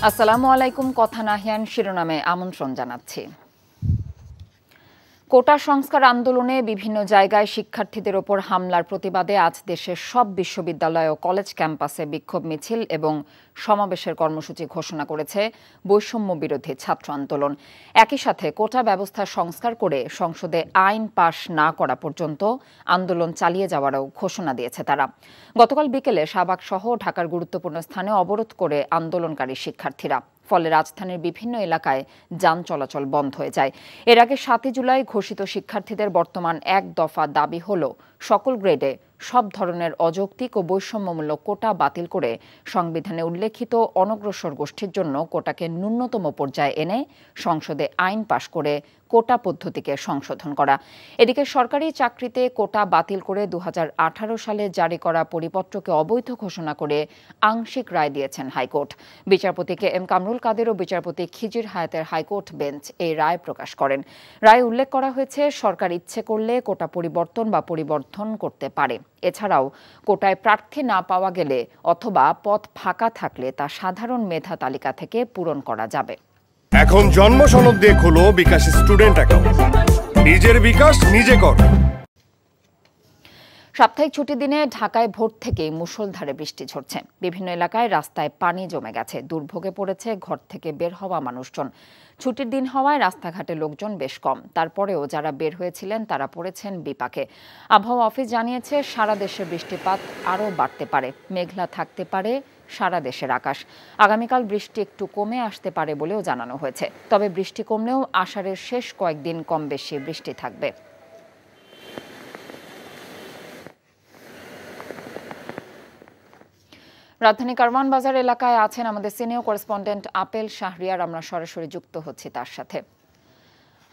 আসসালামু আলাইকুম। কথা নাহিয়ান শিরোনামে আমন্ত্রণ জানাচ্ছি। কোটা সংস্কার আন্দোলনে বিভিন্ন জায়গায় শিক্ষার্থীদের ওপর হামলার প্রতিবাদে আজ দেশের সব বিশ্ববিদ্যালয় ও কলেজ ক্যাম্পাসে বিক্ষোভ মিছিল এবং সমাবেশের কর্মসূচি ঘোষণা করেছে বৈষম্য বিরোধী ছাত্র আন্দোলন। একই সাথে কোটা ব্যবস্থা সংস্কার করে সংসদে আইন পাশ না করা পর্যন্ত আন্দোলন চালিয়ে যাওয়ারও ঘোষণা দিয়েছে তারা। গতকাল বিকেলে শাহবাগ সহ ঢাকার গুরুত্বপূর্ণ স্থানে অবরোধ করে আন্দোলনকারী শিক্ষার্থীরা, ফলে রাজধানীর বিভিন্ন এলাকায় যান চলাচল বন্ধ হয়ে যায়। এর আগে ৭ জুলাই ঘোষিত শিক্ষার্থীদের বর্তমান এক দফা দাবি হল সকল গ্রেডে সব ধরনের অযৌক্তিক ও বৈষম্যমূলক কোটা বাতিল করে সংবিধানে উল্লেখিত অনগ্রসর গোষ্ঠীর জন্য কোটাকে ন্যূনতম পর্যায়ে এনে সংসদে আইন পাশ করে কোটা পদ্ধতিকে সংশোধন করা। এদিকে সরকারি চাকরিতে কোটা বাতিল করে ২০১৮ সালে জারি করা পরিপত্রকে অবৈধ ঘোষণা করে আংশিক রায় দিয়েছেন হাইকোর্ট। বিচারপতি কে এম কামরুল কাদের ও বিচারপতি খিজির হায়াতের হাইকোর্ট বেঞ্চ এই রায় প্রকাশ করেন। রায়ে উল্লেখ করা হয়েছে, সরকার ইচ্ছে করলে কোটা পরিবর্তন বা পরিবর্ধন করতে পারে। এছাড়াও কোটায় প্রার্থী না পাওয়া গেলে অথবা পদ ফাঁকা থাকলে তা সাধারণ মেধা তালিকা থেকে পূরণ করা যাবে। এখন জন্ম সনদ দিয়ে খোলো বিকাশ স্টুডেন্ট অ্যাকাউন্ট। নিজের বিকাশ নিজে কর। সাপ্তাহিক ছুটির দিনে ঢাকায় ভোর থেকেই মুষলধারে বৃষ্টি ঝরছে। বিভিন্ন এলাকায় রাস্তায় পানি জমে গেছে। দুর্ভোগে পড়েছে ঘর থেকে বের হওয়া মানুষজন। ছুটির দিন হওয়ায় রাস্তাঘাটে লোকজন বেশ কম। তারপরেও যারা বের হয়েছিলেন তারা পড়েছেন বিপাকে। আবহাওয়া অফিস জানিয়েছে, সারা দেশে বৃষ্টিপাত আরও বাড়তে পারে। মেঘলা থাকতে পারে সারা দেশের আকাশ। আগামীকাল বৃষ্টি একটু কমে আসতে পারে বলেও জানানো হয়েছে। তবে বৃষ্টি কমলেও আষাঢ়ের শেষ কয়েকদিন কম বেশি বৃষ্টি থাকবে। রাজধানী কারওয়ান বাজার এলাকায় আছেন আমাদের সিনিয়র করেসপন্ডেন্ট আপেল শাহরিয়ার। আমরা সরাসরি যুক্ত হচ্ছি তার সাথে।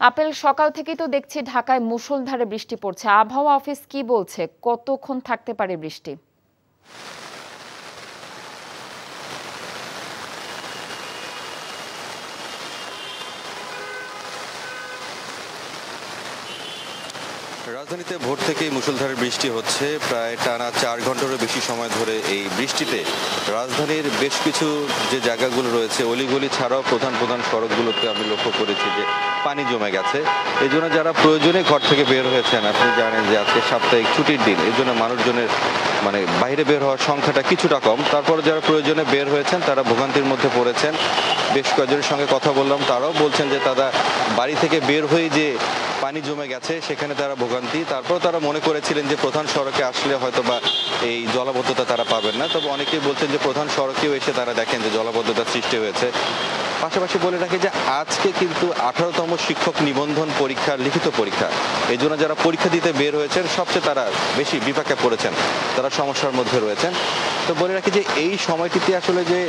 আপেল, সকাল থেকেই তো দেখছি ঢাকায় মুষলধারে বৃষ্টি পড়ছে। আবহাওয়া অফিস কি বলছে, কতক্ষণ থাকতে পারে বৃষ্টি? রাজধানীতে ভোর থেকেই মুষলধারে বৃষ্টি হচ্ছে। প্রায় টানা ৪ ঘন্টারও বেশি সময় ধরে এই বৃষ্টিতে রাজধানীর বেশ কিছু যে জায়গাগুলো রয়েছে, অলিগলি ছাড়াও প্রধান প্রধান সড়কগুলোতে আমি লক্ষ্য করেছি যে পানি জমে গেছে। এই জন্য যারা প্রয়োজনে ঘর থেকে বের হয়েছেন, আপনি জানেন যে আজকে সাপ্তাহিক ছুটির দিন, এই জন্য মানুষজনের বাইরে বের হওয়ার সংখ্যাটা কিছুটা কম। তারপরে যারা প্রয়োজনে বের হয়েছেন তারা ভোগান্তির মধ্যে পড়েছেন। বেশ কয়েকজনের সঙ্গে কথা বললাম, তারাও বলছেন যে তারা বাড়ি থেকে বের হয়ে যে পানি জমে গেছে সেখানে তারা ভোগান্তি। তারপর তারা মনে করেছিলেন যে প্রধান সড়কে আসলে হয়তো বা এই জলাবদ্ধতা তারা পাবেন না। তবে অনেকেই বলছেন যে প্রধান সড়কেও এসে তারা দেখেন যে জলাবদ্ধতার সৃষ্টি হয়েছে। পাশাপাশি বলে রাখি যে আজকে কিন্তু 18তম শিক্ষক নিবন্ধন পরীক্ষার লিখিত পরীক্ষা। এই জন্য যারা পরীক্ষা দিতে বের হয়েছেন সবচেয়ে তারা বেশি বিপাকে পড়েছেন, তারা সমস্যার মধ্যে রয়েছেন। তো বলে রাখি যে এই সময়টিতে আসলে যে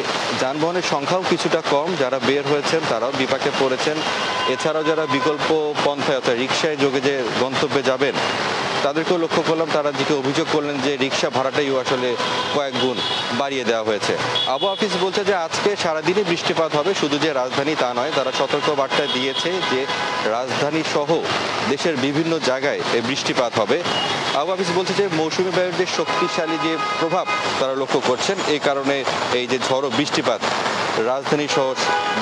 যানবাহনের সংখ্যাও কিছুটা কম, যারা বের হয়েছেন তারাও বিপাকে পড়েছেন। এছাড়াও যারা বিকল্প পন্থায় অর্থাৎ রিক্সায় যোগে যে গন্তব্যে যাবেন তাদেরকেও লক্ষ্য করলাম, তারা দিকে অভিযোগ করলেন যে রিক্সা ভাড়াটাইও আসলে কয়েক গুণ বাড়িয়ে দেওয়া হয়েছে। আবহাওয়া অফিস বলছে যে আজকে সারাদিনই বৃষ্টিপাত হবে, শুধু যে রাজধানী তা নয়। তারা সতর্ক বার্তা দিয়েছে যে রাজধানী সহ দেশের বিভিন্ন জায়গায় এই বৃষ্টিপাত হবে। আবহাওয়া অফিস বলছে যে মৌসুমী বায়ুর যে শক্তিশালী যে প্রভাব তারা লক্ষ্য করছেন, এই কারণে এই যে ঝড়ো বৃষ্টিপাত রাজধানী সহ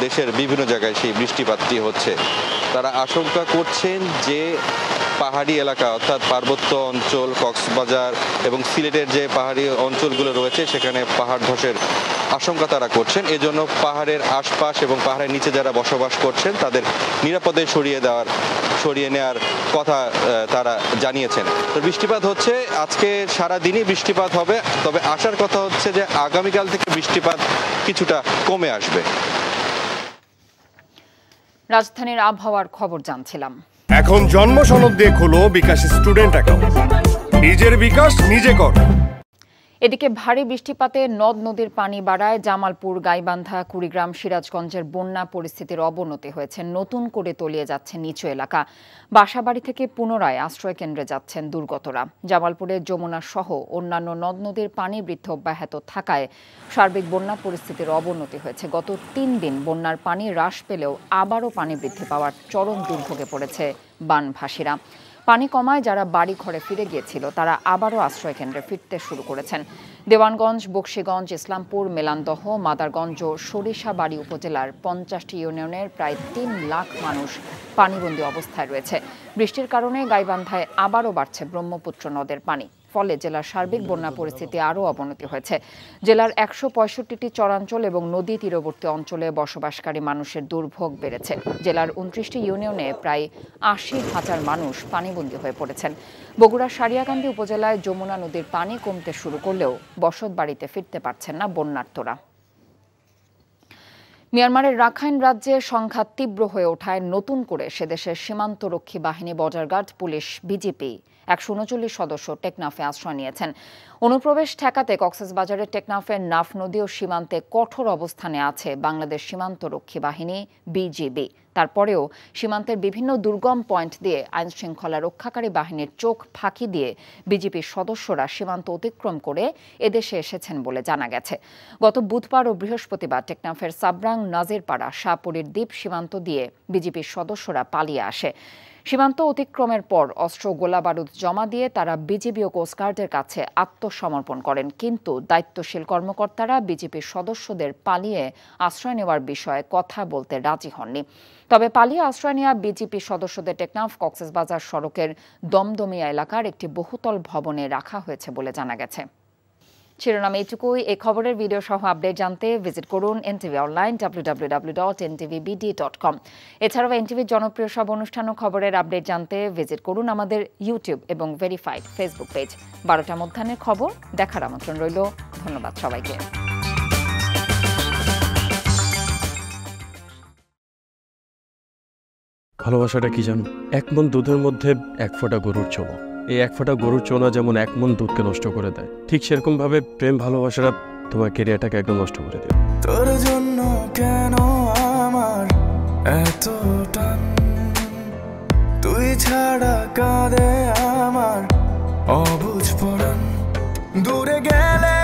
দেশের বিভিন্ন জায়গায় সেই বৃষ্টিপাতটি হচ্ছে। তারা আশঙ্কা করছেন যে পাহাড়ি এলাকা অর্থাৎ পার্বত্য অঞ্চল, কক্সবাজার এবং সিলেটের যে পাহাড়ি অঞ্চলগুলো রয়েছে সেখানে পাহাড় ধসের আশঙ্কা তারা করছেন। এজন্য পাহাড়ের আশপাশ এবং পাহাড়ের নিচে যারা বসবাস করছেন তাদের নিরাপদে সরিয়ে নেওয়ার কথা তারা জানিয়েছেন। তো বৃষ্টিপাত হচ্ছে, আজকে সারাদিনই বৃষ্টিপাত হবে। তবে আসার কথা হচ্ছে যে আগামীকাল থেকে বৃষ্টিপাত কিছুটা কমে আসবে। রাজধানীর আবহাওয়ার খবর জানছিলাম। এখন জন্ম সনদ দিয়ে খোলো বিকাশ স্টুডেন্ট অ্যাকাউন্ট। নিজের বিকাশ নিজে কর। এদিকে ভারী বৃষ্টিপাতে নদ নদীর পানি বাড়ায় জামালপুর, গাইবান্ধা, কুড়িগ্রাম, সিরাজগঞ্জের বন্যা পরিস্থিতির অবনতি হয়েছে। নতুন করে তলিয়ে যাচ্ছে নিচু এলাকা। বাসাবাড়ি থেকে পুনরায় আশ্রয় কেন্দ্রে যাচ্ছেন দুর্গতরা। জামালপুরের যমুনা সহ অন্যান্য নদ নদীর পানি বৃদ্ধি অব্যাহত থাকায় সার্বিক বন্যা পরিস্থিতির অবনতি হয়েছে। গত ৩ দিন বন্যার পানি হ্রাস পেলেও আবারও পানি বৃদ্ধি পাওয়ার চরম দুর্ভোগে পড়েছে বানভাসীরা। পানি কমায় যারা বাড়ি ঘরে ফিরে গিয়েছিল তারা আবারও আশ্রয় কেন্দ্রে ফিরতে শুরু করেছেন। দেওয়ানগঞ্জ, বকশীগঞ্জ, ইসলামপুর, মেলান্দহ, মাদারগঞ্জ ও সরিষাবাড়ী উপজেলার 50টি ইউনিয়নের প্রায় 3 লাখ মানুষ পানিবন্দী অবস্থায় রয়েছে। বৃষ্টির কারণে গাইবান্ধায় আবারও বাড়ছে ব্রহ্মপুত্র নদের পানি। ফলে জেলার সার্বিক বন্যা পরিস্থিতি আরও অবনতি হয়েছে। জেলার 165টি চরাঞ্চল এবং নদী তীরবর্তী অঞ্চলে বসবাসকারী মানুষের দুর্ভোগ বেড়েছে। জেলার 29টি ইউনিয়নে প্রায় 80,000 মানুষ পানিবন্দী হয়ে পড়েছেন। বগুড়ার সারিয়াকান্দি উপজেলায় যমুনা নদীর পানি কমতে শুরু করলেও বসতবাড়িতে ফিরতে পারছেন না বন্যার্তরা। মিয়ানমারের রাখাইন রাজ্যে সংঘাত তীব্র হয়ে ওঠায় নতুন করে সেদেশের সীমান্তরক্ষী বাহিনী, বর্ডার গার্ড, পুলিশ, বিজিপি 139 সদস্য টেকনাফে আশ্রয় নিয়েছেন। অনুপ্রবেশ ঠেকাতে কক্সবাজারের টেকনাফের নাফ নদী ও সীমান্তে কঠোর অবস্থানে আছে বাংলাদেশ সীমান্তরক্ষী বাহিনী বিজিবি। তারপরেও সীমান্তের বিভিন্ন দুর্গম পয়েন্ট দিয়ে আইনশৃঙ্খলা রক্ষাকারী বাহিনীর চোখ ফাঁকি দিয়ে বিজিবির সদস্যরা সীমান্ত অতিক্রম করে এদেশে এসেছেন বলে জানা গেছে। গত বুধবার ও বৃহস্পতিবার টেকনাফের সাবরাং, নাজিরপাড়া, শাহপুরীর দ্বীপ সীমান্ত দিয়ে বিজিবির সদস্যরা পালিয়ে আসে। সীমান্ত অতিক্রমের পর অস্ত্র, গোলাবারুদ জমা দিয়ে তারা বিজিবি ও কোস্টগার্ডের কাছে আত্মসমর্পণ করেন। কিন্তু দায়িত্বশীল কর্মকর্তারা বিজিবির সদস্যদের পালিয়ে আশ্রয় নেওয়ার বিষয়ে কথা বলতে রাজি হননি। তবে পালিয়ে আশ্রয় নেওয়া বিজিবি সদস্যদের টেকনাফ কক্সবাজার সড়কের দমদমিয়া এলাকার একটি বহুতল ভবনে রাখা হয়েছে বলে জানা গেছে। শিরোনাম এইটুকুই। এই খবরের ভিডিও সহ আপডেট জানতে ভিজিট করুন এনটিভি অনলাইন www.ntvbd.com। এছাড়াও এনটিভির জনপ্রিয় সব অনুষ্ঠান ও খবরের আপডেট জানতে ভিজিট করুন আমাদের ইউটিউব এবং ভেরিফাইড ফেসবুক পেজ। 12টা মধ্যাহ্নের খবর দেখার আমন্ত্রণ রইল। ধন্যবাদ সবাইকে। ভালোবাসাটা কি জানো? 1 মণ দুধের মধ্যে 1 ফোঁটা গরুর চোনা। এই 1 ফোঁটা গরুর চোনা যেমন 1 মণ দুধকে নষ্ট করে দেয়, ঠিক সেরকম ভাবে প্রেম ভালোবাসাটা তোমার ক্যারিয়ারটাকে একদম নষ্ট করে দেয়। তোর জন্য কেন আমার এত টান, তুই ছাড়া কাঁদে আমার অবুঝ পরাণ। দূরে গেলে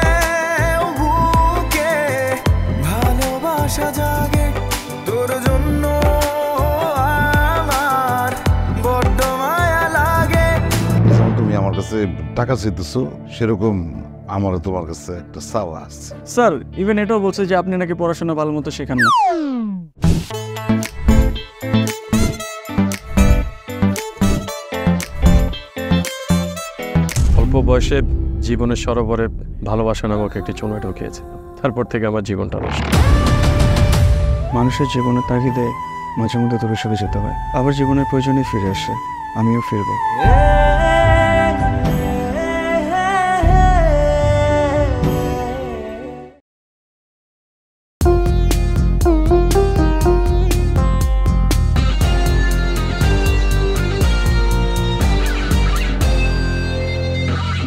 বুকে ভালোবাসা জাগে, তোর জন্য আমার বড্ড মায়া লাগে। তুমি আমার কাছে টাকা চাইতেছো, সেরকম আমারও তোমার কাছে একটা চাওয়া আছে। স্যার ইভেন এটাও বলছে যে আপনি নাকি পড়াশোনা ভালো মতো শেখান না। অল্প বয়সে জীবনের সরোবরে ভালোবাসা নামক একটি চোনা ঢুকিয়েছে। তারপর থেকে আমার জীবনটা নষ্ট। মানুষের জীবনের তাগিদে মাঝে মধ্যে দূরে সরে যেতে হয়, আবার জীবনের প্রয়োজনে ফিরে আসে। আমিও ফিরবো।